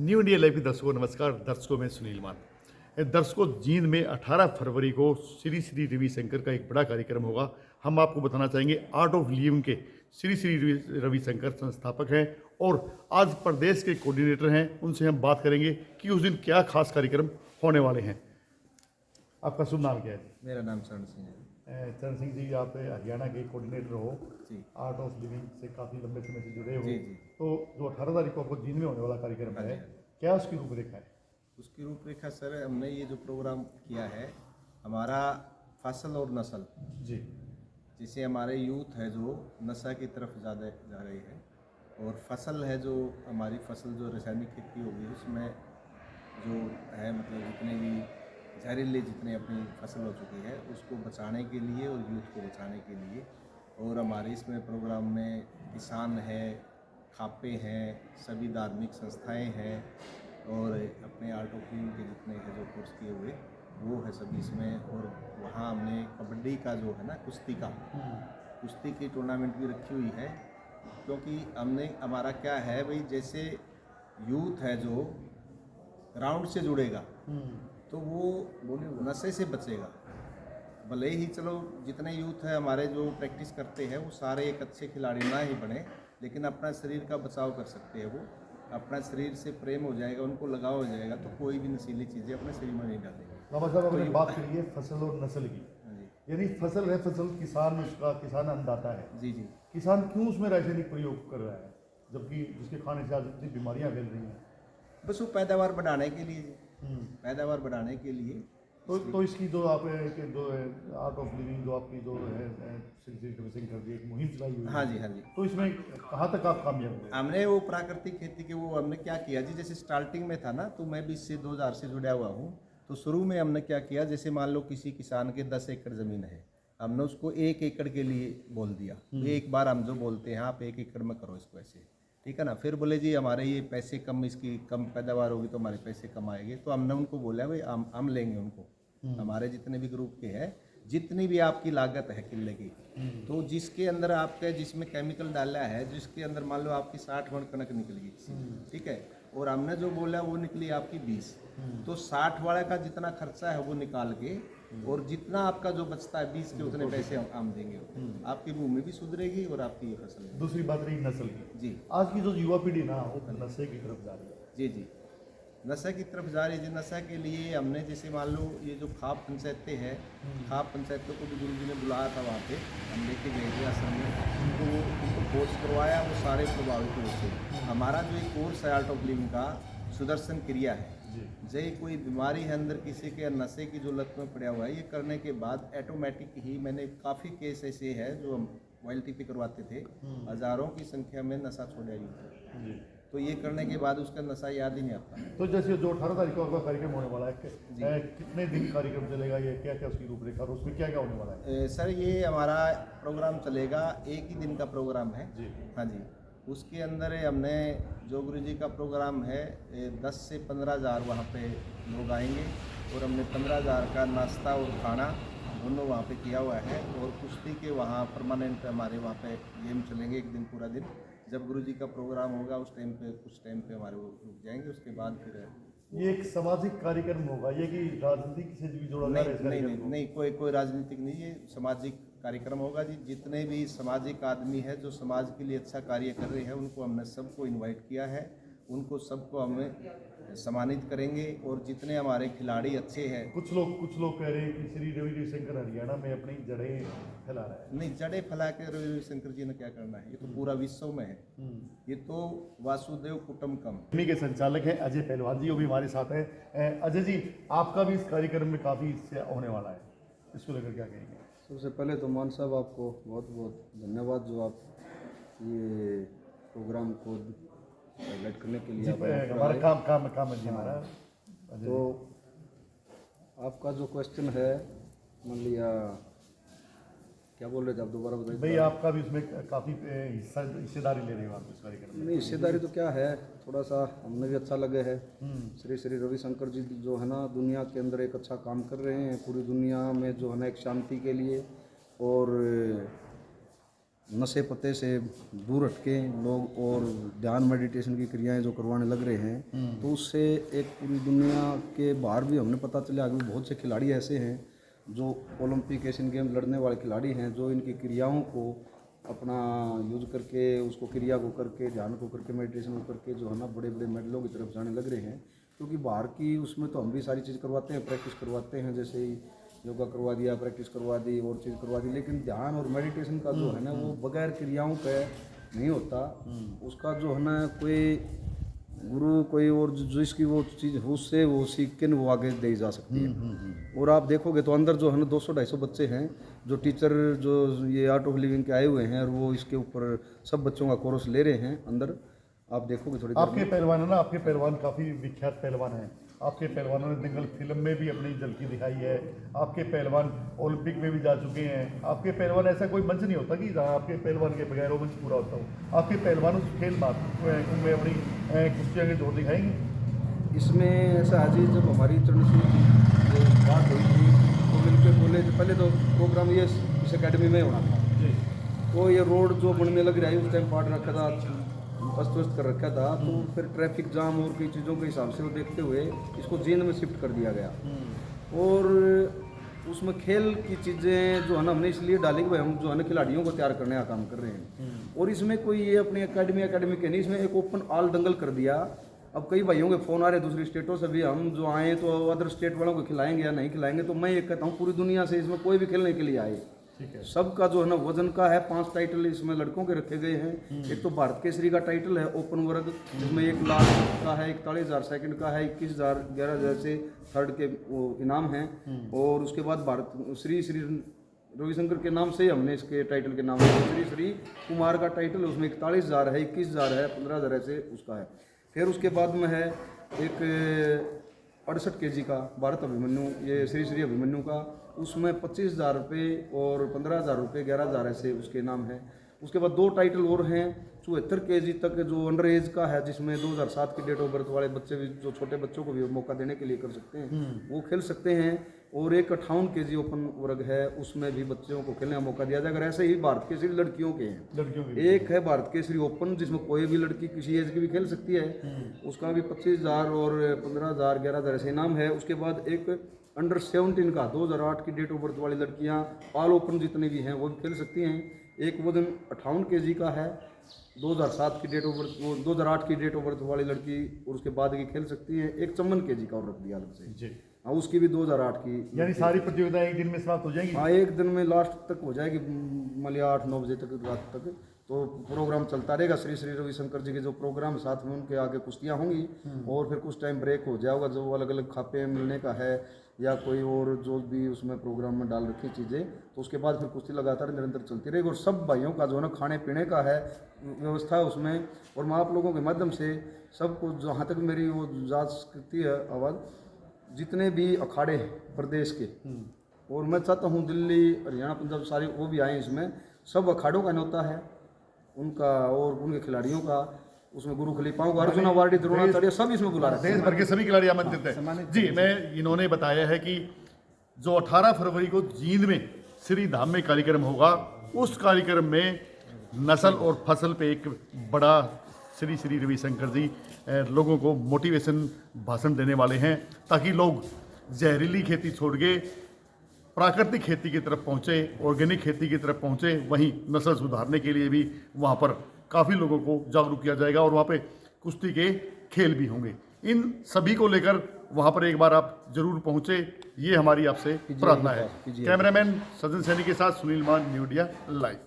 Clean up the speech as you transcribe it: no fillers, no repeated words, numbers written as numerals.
New India live के दर्शकों नमस्कार। दर्शकों में सुनील मान। दर्शकों, जींद में 18 फरवरी को श्री श्री रविशंकर का एक बड़ा कार्यक्रम होगा। हम आपको बताना चाहेंगे आर्ट ऑफ लिविंग के श्री श्री रविशंकर संस्थापक हैं और आज प्रदेश के कोऑर्डिनेटर हैं। उनसे हम बात करेंगे कि उस दिन क्या खास कार्यक्रम होने वाले हैं। आपका शुभ नाम क्या है? मेरा नाम चरण सिंह है। चरण सिंह जी, आप हरियाणा के कोऑर्डिनेटर हो जी। आर्ट ऑफ लिविंग से काफ़ी लंबे समय से जुड़े हो। जी, जी। तो जो 18 तारीख को आपको जींद में होने वाला कार्यक्रम हाँ जी, है, हाँ जी। क्या उसकी रूपरेखा है? उसकी रूपरेखा सर, हमने ये जो प्रोग्राम किया है हमारा फसल और नस्ल, जी जिसे हमारे यूथ है जो नशा की तरफ ज़्यादा जा रही है, और फसल है जो हमारी फसल जो रासायनिक खेती होगी उसमें जो है मतलब जितने भी जहरीले जितने अपनी फसल हो चुकी है उसको बचाने के लिए और यूथ को बचाने के लिए। और हमारे इसमें प्रोग्राम में किसान है, खापे हैं, सभी धार्मिक संस्थाएं हैं और अपने आर्ट ऑफ लिविंग के जितने हैं जो कोर्स किए हुए वो है सभी इसमें। और वहाँ हमने कबड्डी का जो है ना कुश्ती की टूर्नामेंट भी रखी हुई है, क्योंकि हमने हमारा क्या है भाई, जैसे यूथ है जो ग्राउंड से जुड़ेगा तो वो नशे से बचेगा। भले ही चलो जितने यूथ है हमारे जो प्रैक्टिस करते हैं वो सारे एक अच्छे खिलाड़ी ना ही बने, लेकिन अपना शरीर का बचाव कर सकते हैं। वो अपना शरीर से प्रेम हो जाएगा, उनको लगाव हो जाएगा, तो कोई भी नशीली चीज़ें अपने शरीर में नहीं डालेंगे। बाबा साहब, हमने बात करी है फसल और नस्ल की। हाँ जी, यानी फसल है, फसल किसान, उसका किसान अन्नदाता है। जी जी। किसान क्यों उसमें रासायनिक प्रयोग कर रहा है, जबकि जिसके खाने से आज इतनी बीमारियां फैल रही हैं? बस वो पैदावार बढ़ाने के लिए जी, पैदावार बढ़ाने के लिए। तो इसकी जो आप जो आर्ट ऑफ लिविंग जो आपकी जो है श्री श्री रविशंकर जी एक मुहिम चलाई हुई है। हाँ जी, हाँ जी। तो इसमें कहाँ तक आप कामयाब हुए? हमने वो प्राकृतिक खेती के वो हमने क्या किया जी, जैसे स्टार्टिंग में था ना, तो मैं भी इससे 2000 से जुड़ा हुआ हूँ। तो शुरू में हमने क्या किया, जैसे मान लो किसी किसान के 10 एकड़ ज़मीन है, हमने उसको 1 एकड़ के लिए बोल दिया। एक बार हम जो बोलते हैं आप 1 एकड़ में करो इसको ऐसे, ठीक है ना। फिर बोले जी हमारे ये पैसे कम, इसकी कम पैदावार होगी तो हमारे पैसे कम आएंगे। तो हमने उनको बोला भाई हम लेंगे उनको, हमारे जितने भी ग्रुप के हैं, जितनी भी आपकी लागत है किले की, तो जिसके अंदर आपके जिसमें केमिकल डाला है, जिसके अंदर मान लो आपकी 60 मन कनक निकलेगी, ठीक है, और हमने जो बोला वो निकली आपकी 20, तो 60 वाले का जितना खर्चा है वो निकाल के और जितना आपका जो बचता है 20 के उतने पैसे हम देंगे। आपकी भूमि भी सुधरेगी और आपकी ये फसल भी। दूसरी बात रही नस्ल की। जी आज की जो युवा पीढ़ी ना वो नशे की तरफ जा रही है। जी जी, नशा की तरफ जा रही है जी। नशा के लिए हमने जैसे मान लो ये जो खाप पंचायतें हैं, खाप पंचायतों को भी गुरु जी ने बुलाया था, वहाँ पे हम लेके गए थे आश्रम में, तो उनको कोर्स करवाया, वो सारे प्रभावित हुए थे। हमारा जो एक कोर्स है आर्ट ऑफ लिविंग का, सुदर्शन क्रिया है। जय कोई बीमारी है अंदर किसी के, नशे की जो लत में पड़ा हुआ है, ये करने के बाद ऑटोमेटिक ही, मैंने काफ़ी केस ऐसे हैं जो हम वाइल्ड पे करवाते थे, हज़ारों की संख्या में नशा छोड़ा ही, तो ये करने के बाद उसका नशा याद ही नहीं आता। तो जैसे जो 18 तारीख को आपका कार्यक्रम होने वाला है, कितने दिन कार्यक्रम चलेगा, ये क्या क्या उसकी रूपरेखा और उसमें क्या क्या होने वाला है? सर ये हमारा प्रोग्राम चलेगा, एक ही दिन का प्रोग्राम है जी। हाँ जी। उसके अंदर हमने जो गुरु जी का प्रोग्राम है 10 से 15,000 वहाँ पे लोग आएंगे, और हमने 15,000 का नाश्ता और खाना दोनों वहाँ पे किया हुआ है। और कुश्ती के वहाँ परमानेंट हमारे वहाँ पे गेम चलेंगे एक दिन पूरा दिन। जब गुरु जी का प्रोग्राम होगा उस टाइम पे, कुछ टाइम पे हमारे वो रुक जाएंगे, उसके बाद फिर ये एक सामाजिक कार्यक्रम होगा, ये कि राजनीति से भी जोड़ा जा रहा है इस नहीं नहीं कार्यक्रम नहीं को? नहीं, कोई राजनीतिक नहीं, ये सामाजिक कार्यक्रम होगा जी। जितने भी सामाजिक आदमी है जो समाज के लिए अच्छा कार्य कर रहे हैं, उनको हमने सबको इनवाइट किया है, उनको सबको हमें सम्मानित करेंगे। और जितने हमारे खिलाड़ी अच्छे हैं, कुछ लोग कह रहे हैं कि श्री रविशंकर हरियाणा में अपनी जड़ें फैला रहा है। नहीं, जड़ें फैला के रविशंकर जी ने क्या करना है, ये तो पूरा विश्व में है, ये तो वासुदेव कुटुंबकम। अकादमी के संचालक हैं अजय पहलवान जी, वो भी हमारे साथ है। अजय जी, आपका भी इस कार्यक्रम में काफ़ी हिस्सा होने वाला है, इसको लेकर क्या कहेंगे? सबसे पहले तो मान साहब आपको बहुत बहुत धन्यवाद, जो आप ये प्रोग्राम को हाईलाइट करने के लिए हमारा काम है जी हमारा। तो आपका जो क्वेश्चन है, मान लिया क्या बोल रहे थे आप, दोबारा बताइए। भाई, आपका भी उसमें काफ़ी हिस्सेदारी ले रहे हो आप इस कार्यक्रम में। नहीं, हिस्सेदारी तो क्या है, थोड़ा सा हमें भी अच्छा लगे है। श्री श्री रविशंकर जी जो है ना, दुनिया के अंदर एक अच्छा काम कर रहे हैं, पूरी दुनिया में जो है ना एक शांति के लिए, और नशे पत्ते से दूर हटके लोग और ध्यान मेडिटेशन की क्रियाएं जो करवाने लग रहे हैं, तो उससे एक पूरी दुनिया के बाहर भी हमने पता चला कि बहुत से खिलाड़ी ऐसे हैं जो ओलंपिक एशियन गेम लड़ने वाले खिलाड़ी हैं, जो इनकी क्रियाओं को अपना यूज करके, उसको क्रिया को करके, ध्यान को करके, मेडिटेशन को करके जो है ना बड़े बड़े मेडलों की तरफ जाने लग रहे हैं। क्योंकि बाहर की उसमें तो हम भी सारी चीज़ करवाते हैं, प्रैक्टिस करवाते हैं, जैसे ही योगा करवा दिया, प्रैक्टिस करवा दी और चीज़ करवा दी, लेकिन ध्यान और मेडिटेशन का जो है ना वो बगैर क्रियाओं पे नहीं होता। उसका जो है ना कोई गुरु कोई और जिसकी वो चीज़ हो उससे वो सीख के वो आगे दे जा सकती है। और आप देखोगे तो अंदर जो है ना 200-250 बच्चे हैं जो टीचर जो ये आर्ट ऑफ लिविंग के आए हुए हैं, और वो इसके ऊपर सब बच्चों का कोर्स ले रहे हैं अंदर। आप देखोगे थोड़ी देर आपके पहलवान है ना, आपके पहलवान काफ़ी विख्यात पहलवान हैं। आपके पहलवानों ने दंगल फिल्म में भी अपनी झलकी दिखाई है। आपके पहलवान ओलंपिक में भी जा चुके हैं। आपके पहलवान ऐसा कोई मंच नहीं होता कि जहाँ आपके पहलवान के बगैर वो मंच पूरा होता हो। आपके पहलवान उस खेल में अपनी कुश्तियाँ के जोर दिखाएंगे। इसमें ऐसा है जी, जब हमारी चरणसिंह जी जो बात हुई थी तो मिलकर बोले, तो पहले तो प्रोग्राम ये इस एकेडमी में होना था जी, तो ये रोड जो बनने लग रहा है उस टाइम पाट रखा था, अस्त व्यस्त कर रखा था, तो फिर ट्रैफिक जाम और कई चीज़ों के हिसाब से वो देखते हुए इसको जींद में शिफ्ट कर दिया गया। और उसमें खेल की चीज़ें जो है ना हमने इसलिए डाली कि भाई हम जो है ना खिलाड़ियों को तैयार करने का काम कर रहे हैं। और इसमें कोई ये अपनी एकेडमी के नहीं, इसमें एक ओपन ऑल दंगल कर दिया। अब कई भाइयों के फ़ोन आ रहे दूसरी स्टेटों से भी, हम जो आए तो अदर स्टेट वालों को खिलाएंगे या नहीं खिलाएंगे। तो मैं ये कहता हूँ पूरी दुनिया से इसमें कोई भी खेलने के लिए आए, ठीक है। सबका जो है ना वजन का है। 5 टाइटल इसमें लड़कों के रखे गए हैं। एक तो भारत केसरी का टाइटल है ओपन वर्ग, जिसमें 1 लाख का है, 41,000 सेकंड का है, 21,000 11,000 से थर्ड के वो इनाम हैं। और उसके बाद भारत श्री रविशंकर के नाम से ही हमने इसके टाइटल के नाम श्री कुमार का टाइटल, उसमें 41,000 है, 21,000 है, 15,000 ऐसे उसका है। फिर उसके बाद में है एक 68 kg का भारत अभिमन्यु, ये श्री अभिमन्यु का, उसमें 25,000 रुपये और 15,000 रुपये, 11,000 ऐसे उसके नाम है। उसके बाद 2 टाइटल और हैं 74 kg तक जो अंडर एज का है, जिसमें 2007 की डेट ऑफ बर्थ वाले बच्चे भी, जो छोटे बच्चों को भी मौका देने के लिए कर सकते हैं, वो खेल सकते हैं। और एक 58 kg ओपन वर्ग है, उसमें भी बच्चों को खेलने का मौका दिया जाएगा। ऐसे ही भारत केसरी लड़कियों के हैं, लड़कियों के एक है भारत केसरी ओपन, जिसमें कोई भी लड़की किसी एज की भी खेल सकती है, उसका भी 25,000 और 15,000 11,000 ऐसे इनाम है। उसके बाद एक अंडर 17 का 2008 की डेट ऑफ बर्थ वाली लड़कियां ऑल ओपन जितने भी हैं वो भी खेल सकती हैं। एक वजन 58 kg का है, 2007 की डेट ऑफ बर्थ, वो 2008 की डेट ऑफ बर्थ वाली लड़की और उसके बाद की खेल सकती है। एक 54 kg का और रख दिया अलग से जी, हाँ, उसकी भी 2008 की। यानी सारी प्रतियोगिताएं एक दिन में समाप्त हो जाएंगी। हाँ, एक दिन में लास्ट तक हो जाएगी, मान लिया 8-9 बजे तक रात तक, तो प्रोग्राम चलता रहेगा। श्री रविशंकर जी के जो प्रोग्राम साथ में उनके आगे कुश्तियाँ होंगी और फिर कुछ टाइम ब्रेक हो जाएगा, जो अलग अलग खापे मिलने का है या कोई और जो भी उसमें प्रोग्राम में डाल रखी चीज़ें, तो उसके बाद फिर कुश्ती लगातार निरंतर चलती रहेगी। और सब भाइयों का जो है ना खाने पीने का है व्यवस्था है उसमें। और मैं आप लोगों के माध्यम से सबको, जहाँ तक मेरी वो जा सकती है आवाज़, जितने भी अखाड़े हैं प्रदेश के, और मैं चाहता हूँ दिल्ली हरियाणा पंजाब सारे वो भी आए इसमें, सब अखाड़ों का न्योता है उनका और उनके खिलाड़ियों का। उसमें गुरु खलीफाओं का, अर्जुन अवार्डी, द्रोणाचार्य सब इसमें बुला रहे हैं। देश भर के सभी खिलाड़ी आमंत्रित हैं। जी, मैं इन्होंने बताया है कि जो 18 फरवरी को जींद में श्री धाम में कार्यक्रम होगा, उस कार्यक्रम में नस्ल और फसल पे एक बड़ा श्री रविशंकर जी लोगों को मोटिवेशन भाषण देने वाले हैं, ताकि लोग जहरीली खेती छोड़ के प्राकृतिक खेती की तरफ पहुँचे, ऑर्गेनिक खेती की तरफ पहुँचे। वहीं नस्ल सुधारने के लिए भी वहाँ पर काफ़ी लोगों को जागरूक किया जाएगा और वहाँ पे कुश्ती के खेल भी होंगे। इन सभी को लेकर वहाँ पर एक बार आप जरूर पहुँचे, ये हमारी आपसे प्रार्थना है। कैमरामैन सज्जन सैनी के साथ सुनील मान, न्यू इंडिया लाइव।